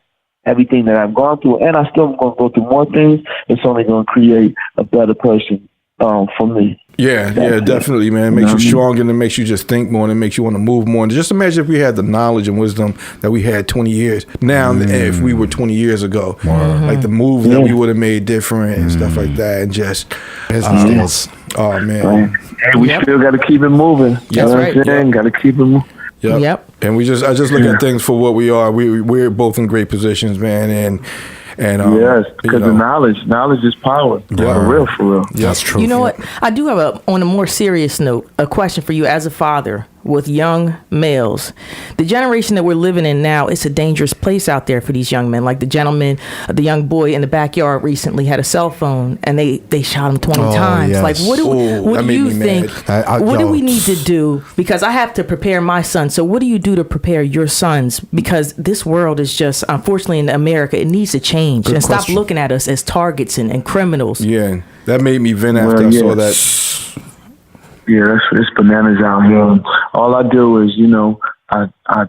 everything that I've gone through, and I still am going to go through more things, it's only going to create a better person for me. Yeah, definitely, man. It makes you stronger, and it makes you just think more, and it makes you want to move more. And just imagine if we had the knowledge and wisdom that we had 20 years now, if we were 20 years ago, like the moves that we would have made different and stuff like that, and just oh man, hey, we still got to keep it moving. That's right. Got to keep it moving. Yep. And I just look at things for what we are. We're both in great positions, man, and yes, because the knowledge is power. For real. Yeah, that's true. You know what? I do have on a more serious note, a question for you as a father. with young males. The generation that we're living in now, it's a dangerous place out there for these young men. Like the young boy in the backyard recently had a cell phone and they shot him 20 times. Yes. Like, what do you think? What do we need to do? Because I have to prepare my son. So what do you do to prepare your sons? Because this world is just, unfortunately in America, it needs to change. Good and question. stop looking at us as targets and criminals. Yeah, that made me vent after I saw that. Yeah, it's bananas out here. All I do is, I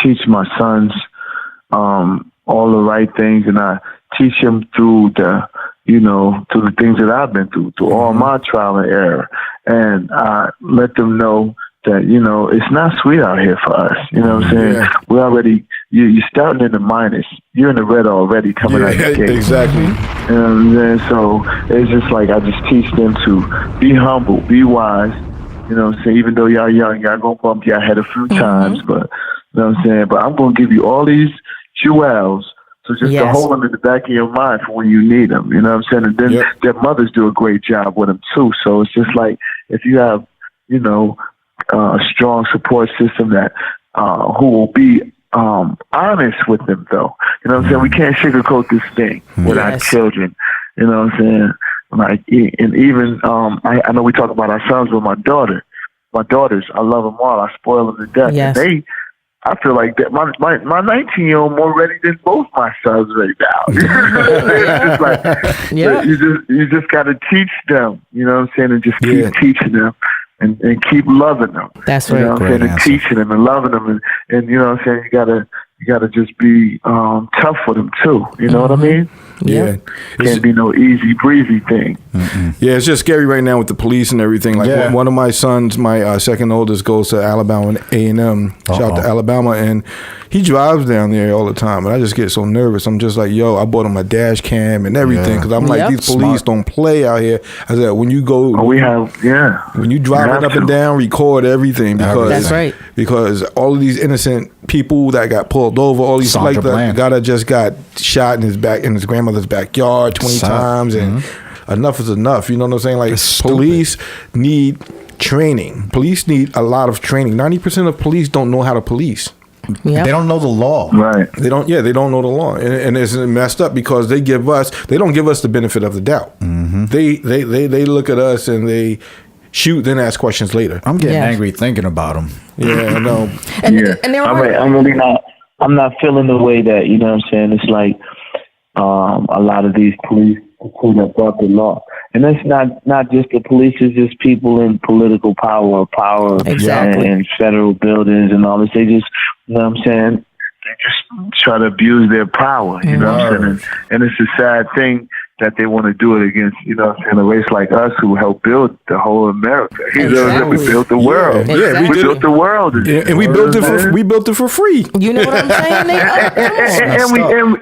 teach my sons all the right things, and I teach them through through the things that I've been through all my trial and error, and I let them know that it's not sweet out here for us. You know what I'm saying? Yeah. We're already you're starting in the minus. You're in the red already coming out the gate. Exactly. You know what I'm saying? So it's just like I just teach them to be humble, be wise. You know what I'm saying? Even though y'all young, y'all gonna bump your head a few times, but you know what I'm saying? But I'm gonna give you all these jewels. So just to hold them in the back of your mind for when you need them. You know what I'm saying? And then their mothers do a great job with them too. So it's just like if you have, a strong support system that who will be honest with them, though. You know what I'm saying? We can't sugarcoat this thing with our children. You know what I'm saying? Like, and even I know we talk about our sons, but my daughters, I love them all. I spoil them to death. Yes. And I feel like that my 19-year-old more ready than both my sons right now. It's like, you just got to teach them. You know what I'm saying? And just keep teaching them. And keep loving them. That's right. You know what I'm saying? And teaching them and loving them. And you know what I'm saying? You gotta just be tough with them too. You know what I mean? Yeah. Can't be no easy breezy thing. Yeah, it's just scary right now with the police and everything. Like one of my sons, my second oldest, goes to Alabama A&M. Shout out to Alabama, and he drives down there all the time. And I just get so nervous. I'm just like, yo, I bought him a dash cam and everything because I'm like, these police don't play out here. I said, when you go, when you driving up and down, record everything because that's right. Because all of these innocent people that got pulled over, all these like that just got shot in his grandmother's backyard 20 times, and enough is enough. You know what I'm saying? Like, police need training. Police need a lot of training. 90% of police don't know how to police. Yep. They don't know the law. Right. They don't know the law. And it's messed up because they don't give us the benefit of the doubt. They look at us and they shoot, then ask questions later. I'm getting angry thinking about them. Yeah, I know. And I'm not feeling the way that, you know what I'm saying? It's like a lot of these police that brought the law. And it's not just the police, it's just people in political power and federal buildings and all this. They just, you know what I'm saying? They just try to abuse their power, you know what I'm saying? And it's a sad thing that they want to do it against, you know what I'm saying, a race like us who helped build the whole America. We built the world. Yeah, we built the world. And we built it for free. You know what I'm saying?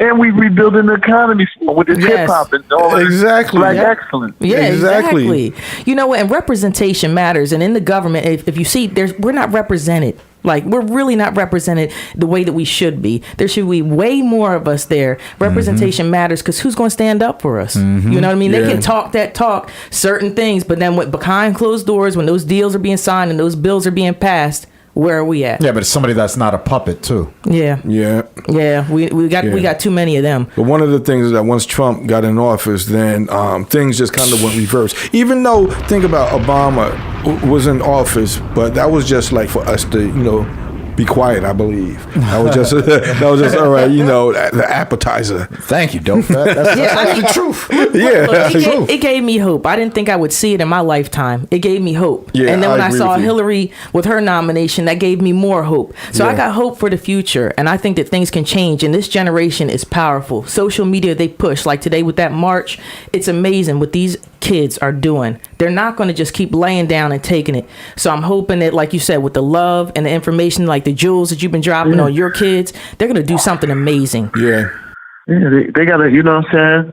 And we rebuilding the economy with this hip hop and all this black excellence. Yeah, exactly. You know what? And representation matters. And in the government, if you see, we're not represented. Like, we're really not represented the way that we should be. There should be way more of us there. Representation matters because who's going to stand up for us? You know what I mean? They can talk certain things, but then behind closed doors, when those deals are being signed and those bills are being passed, where are we at? Yeah, but it's somebody that's not a puppet too. Yeah. We got too many of them. But one of the things is that once Trump got in office, then things just kind of went reverse. Even though, think about Obama was in office, but that was just like for us to, be quiet, I believe. That was just all right, the appetizer. Thank you, Dope. That's the truth. Yeah. Look, it gave me hope. I didn't think I would see it in my lifetime. It gave me hope. Yeah, and then when I saw with Hillary with her nomination, that gave me more hope. So I got hope for the future. And I think that things can change. And this generation is powerful. Social media, they push. Like today with that march, it's amazing what these kids are doing. They're not going to just keep laying down and taking it. So I'm hoping that, like you said, with the love and the information, like the jewels that you've been dropping on your kids, they're going to do something amazing. Yeah. Yeah, they got to, you know what I'm saying?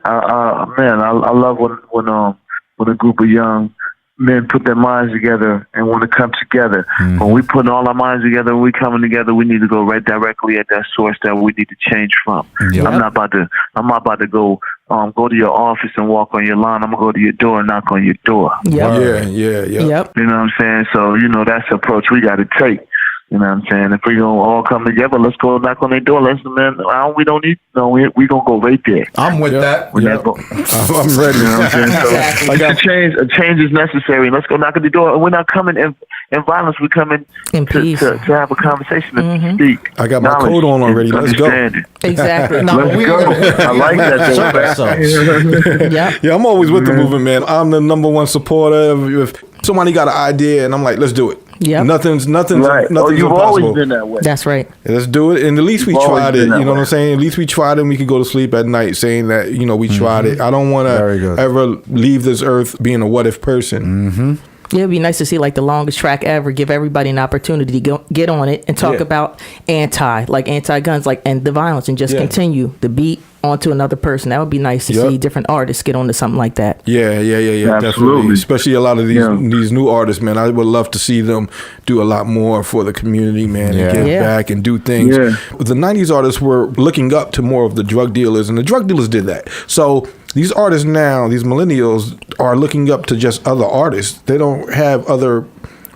Man, I love when a group of young men put their minds together and want to come together. When we put all our minds together and we coming together, we need to go right directly at that source that we need to change from. Yep. I'm not about to go to your office and walk on your lawn. I'm gonna go to your door and knock on your door. Yep. Yeah. Yep. You know what I'm saying? So, that's the approach we got to take. You know what I'm saying? If we gonna all come together, let's go knock on their door. Listen, man, we don't need. No, we gonna go right there. I'm with that. We're not go- I'm ready. You know what I'm saying? So a change is necessary. Let's go knock on the door. And we're not coming in violence. We're coming In peace. to have a conversation and speak. I got my knowledge coat on already. and Let's go. understanding. Exactly. Let's go. I like that. Yep. Yeah, I'm always with the movement, man. I'm the number one supporter. If somebody got an idea and I'm like, let's do it. Yep. Nothing's Right. nothing's You've impossible. always been that way. That's right. Let's do it. And at least we You've always tried it. been that You know what way. I'm saying? At least we tried it and we could go to sleep at night saying that, we tried it. I don't want Very to good. ever leave this earth being a what if person. Yeah, it'd be nice to see like the longest track ever. Give everybody an opportunity to get on it and talk about anti-guns, like end the violence, and just continue the beat onto another person. That would be nice to see different artists get onto something like that. Yeah, definitely. Absolutely. Especially a lot of these new artists, man. I would love to see them do a lot more for the community, man, and give back and do things. Yeah. The 90s artists were looking up to more of the drug dealers, and the drug dealers did that. So these artists now, these millennials, are looking up to just other artists. They don't have other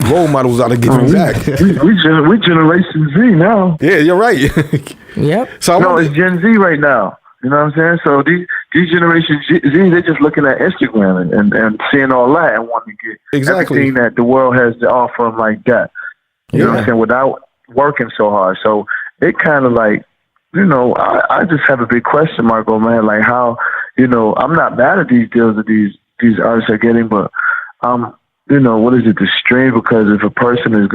role models out of giving back. We Generation Z now. Yeah, you're right. Yep. So It's Gen Z right now. You know what I'm saying? So these Generation Z, they're just looking at Instagram and seeing all that and wanting to get everything that the world has to offer them like that. You know what I'm saying? Without working so hard. So it kind of like, I just have a big question mark on, man, like how, I'm not mad at these deals that these artists are getting, but what is it, the stream? Because if a person is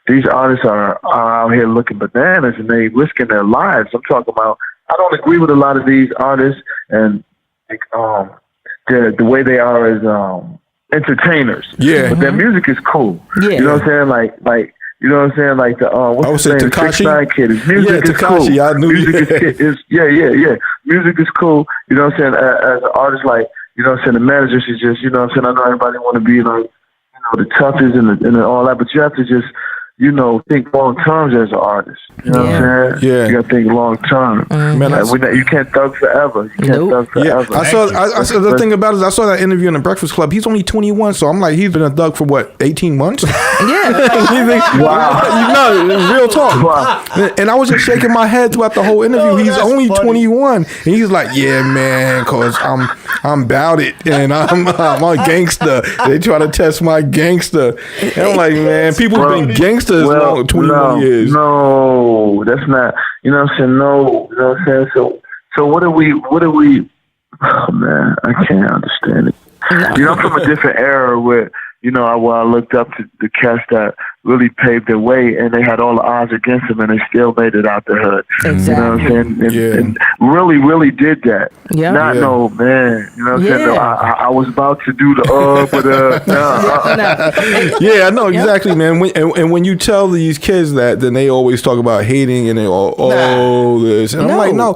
these artists are out here looking bananas and they risking their lives. I'm talking about, I don't agree with a lot of these artists and the way they are as entertainers. Yeah. But their music is cool. Yeah. You know what I'm saying? Like you know what I'm saying? Like the what's his name? Tekashi? 6ix9ine Kid. His music is Tekashi, cool. I knew music is music is cool. You know what I'm saying? As an artist, like, you know what I'm saying, the manager should just, you know what I'm saying, I know everybody want to be like, the toughest and all that, but you have to just, think long term as an artist. You know what I'm saying? Yeah. You got to think long term. Man, you can't thug forever. You can't thug forever. I saw the thing about it is I saw that interview in the Breakfast Club. He's only 21, so I'm like, he's been a thug for what, 18 months? Wow. Real talk. Wow. And I was just shaking my head throughout the whole interview. He's only 21, and he's like, yeah, man, cause I'm about it, and I'm a gangster. They try to test my gangster, and I'm like, man, people have been gangsters long 21 years. No, that's not. You know what I'm saying? No, you know what I'm saying? So what are we? Oh man, I can't understand it. I'm from a different era where, I looked up to the cats that really paved their way, and they had all the odds against them, and they still made it out the hood. Exactly. You know what I'm saying? And really, really did that. Yeah. No, man. You know what I'm saying? No, I was about to do the Yeah, I know exactly, man. When you tell these kids that, then they always talk about hating and they all this. And I'm like, no,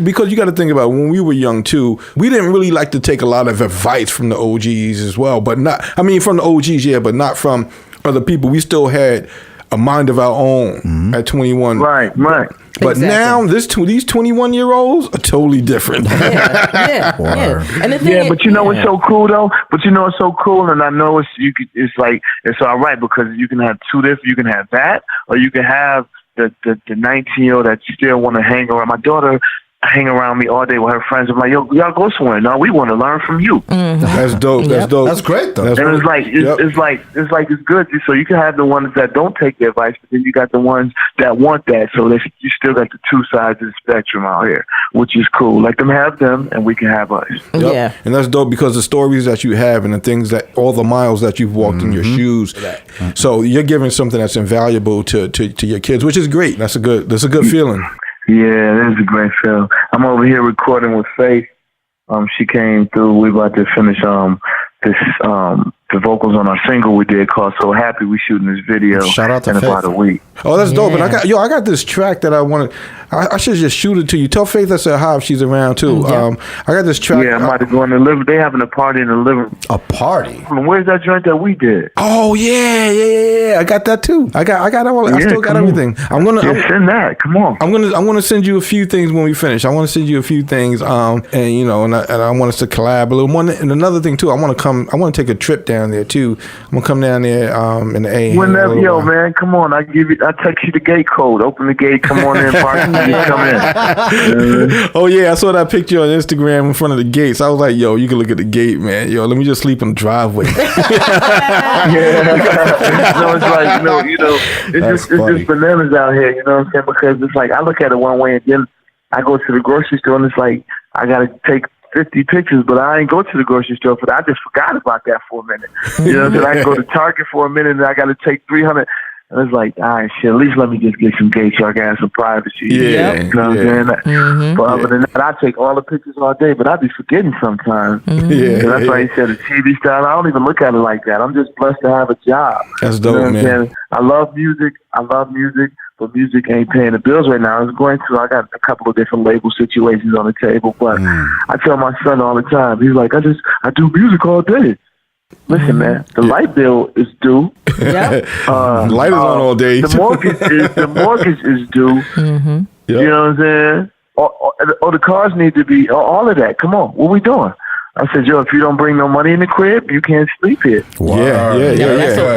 because you got to think about it, when we were young too, we didn't really like to take a lot of advice from the OGs as well, from the OGs, yeah, but not from other people. We still had a mind of our own at 21. Right. But now these 21-year-olds are totally different. Yeah. And the thing but what's so cool though? But it's so cool, and I know it's all right because you can have two different. You can have that, or you can have the 19-year-old that still want to hang around. My daughter hang around me all day with her friends. I'm like, yo, y'all go somewhere. No, we want to learn from you. Mm-hmm. That's dope. Yep. That's dope. That's great though. That's and right. it's good. So you can have the ones that don't take the advice, but then you got the ones that want that. So you still got the two sides of the spectrum out here, which is cool. Let them have them, and we can have us. Yep. Yeah. And that's dope because the stories that you have and the things all the miles that you've walked in your shoes. So you're giving something that's invaluable to your kids, which is great. That's a good feeling. Yeah, that is a great film. I'm over here recording with Faith. She came through. We're about to finish this the vocals on our single we did called "So Happy." We shooting this video Shout out to in about a week. Oh, that's dope. And I got this track that I wanted. I should just shoot it to you. Tell Faith I said hi if she's around too. I got this track. Yeah, I'm about to go in the living. They having a party in the living room. A party? Where's that joint that we did? Oh yeah. I got that too. I got all. I still got everything. I'm gonna send that. Come on. I'm gonna send you a few things when we finish. I want to send you a few things. And you know, and I want us to collab a little more. And another thing too, I want to take a trip down there too. I'm gonna come down there in the A. Whenever, man, come on. I text you the gate code. Open the gate. Come on in. Park. Come in. Oh yeah, I saw that picture on Instagram in front of the gates. I was like, yo, you can look at the gate, man. Yo, let me just sleep in the driveway. No, it's like it's just bananas out here. You know what I'm saying? Because it's like I look at it one way, and then I go to the grocery store, and it's like I gotta take 50 pictures, but I ain't go to the grocery store for that. I just forgot about that for a minute. You know what I'm saying? I can go to Target for a minute, and I got to take 300. And it's like, all right, shit, at least let me just get some gates so I can have some privacy. Yeah. You know what I'm saying? But other than that, I take all the pictures all day, but I be forgetting sometimes. Yeah. So that's why he said the TV style. I don't even look at it like that. I'm just blessed to have a job. That's dope, you know what man. I'm saying? I love music, but music ain't paying the bills right now. I got a couple of different label situations on the table, but I tell my son all the time, he's like, I do music all day. Listen, man, the light bill is due. Yeah. Light is on all day. The mortgage is due. Yep. You know what I'm saying? Or the cars need to be, all of that. Come on, what we doing? I said, yo, if you don't bring no money in the crib, you can't sleep here. Wow. Yeah.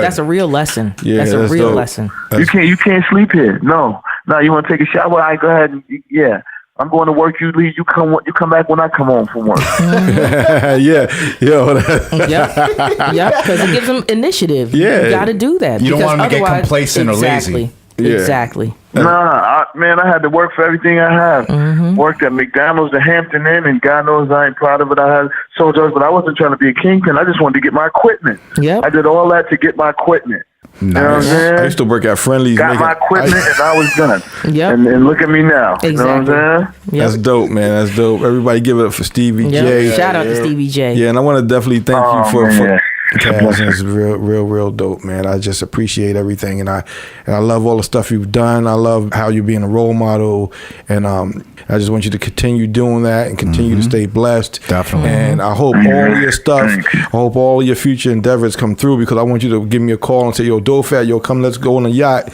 That's a real lesson. Yeah, that's a real dope. lesson. You can't sleep here. No, you want to take a shower? All right, go ahead. Yeah. I'm going to work. You leave. You come back when I come home from work. Yeah. Yo. Because it gives them initiative. Yeah. You got to do that. You don't want them to get otherwise- complacent or lazy. Yeah. Exactly. I had to work for everything I have. Worked at McDonald's, the Hampton Inn, and God knows I ain't proud of it. I had soldiers, but I wasn't trying to be a kingpin. I just wanted to get my equipment. Yep. I did all that to get my equipment. Nice. You know what I'm saying? I used to work at Friendly's. Got my equipment and I was done. Yep. And look at me now. Exactly. You know what I'm saying? That's dope, man. That's dope. Everybody give it up for Stevie J. Shout out to Stevie J. Yeah, and I want to definitely thank you for Kaz. It's real dope, man. I just appreciate everything, and I love all the stuff you've done. I love how you're being a role model, and I just want you to continue doing that and continue to stay blessed. Definitely. And I hope all your stuff, I hope all your future endeavors come through, because I want you to give me a call and say, yo, Dofat, come, let's go on a yacht.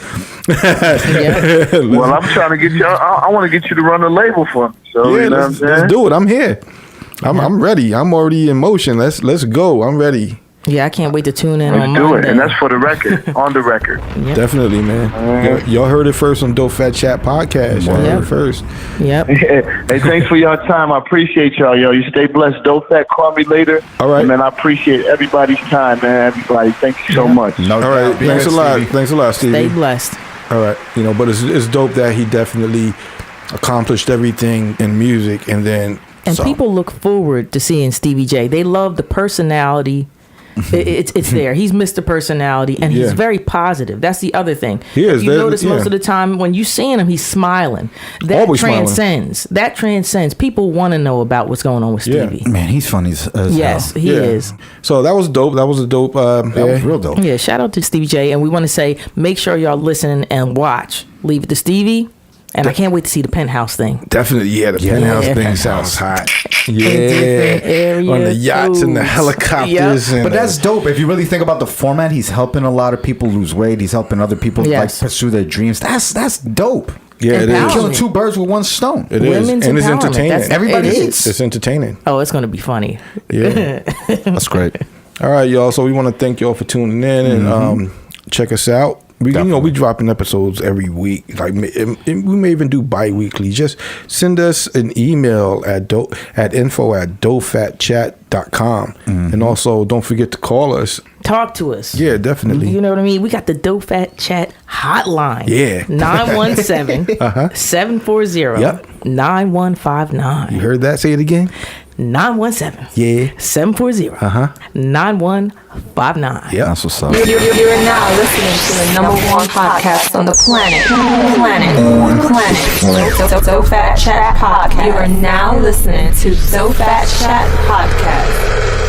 Well, I'm trying to get you. I want to get you to run a label for me. So Yeah, you know what I'm saying? let's do it. I'm here. I'm ready. I'm already in motion. Let's go. I'm ready. Yeah, I can't wait to tune in on Let's do Monday. it, and that's for the record, on the record. Yep. Definitely, man. Y'all heard it first on Dope Fat Chat Podcast. Y'all heard it first. Yep. Hey, thanks for your time. I appreciate y'all, yo. You stay blessed. Dope Fat, call me later. All right. And, man, I appreciate everybody's time, man. Everybody, thank you so much. No All doubt. right. Thanks a lot. Stevie. Thanks a lot, Stevie. Stay blessed. All right. But it's dope that he definitely accomplished everything in music, and then And people look forward to seeing Stevie J. They love the personality. It's there. He's Mr. Personality, and he's very positive. That's the other thing. He is. You notice most of the time when you seeing him, he's smiling. That Always smiling. transcends. That transcends. People want to know about what's going on with Stevie. Man, he's funny as Yes, hell. he is. So that was dope. That was a dope. That was real dope. Yeah, shout out to Stevie J. And we want to say, make sure y'all listen and watch. Leave it to Stevie. And I can't wait to see the Penthouse thing. Definitely, the Penthouse thing sounds hot. Yeah, on the yachts and the helicopters. And But that's dope. If you really think about the format, he's helping a lot of people lose weight. He's helping other people like pursue their dreams. That's dope. Yeah, it is. Killing two birds with one stone. It is. Women's And it's empowerment. entertaining. Everybody It is. It's entertaining. Oh, it's going to be funny. Yeah. That's great. All right, y'all. So we want to thank y'all for tuning in and check us out. We dropping episodes every week. Like we may even do bi-weekly. Just send us an email at info@dofatchat.com. And also don't forget to call us. Talk to us. Yeah, definitely. You know what I mean? We got the Dope Fat Chat hotline. Yeah. 917-740-9159. You heard that? Say it again. 917-740-9159. Yeah. That's what's up. You're now listening to the #1 podcast on the planet. So Fat Chat Podcast. You are now listening to So Fat Chat Podcast.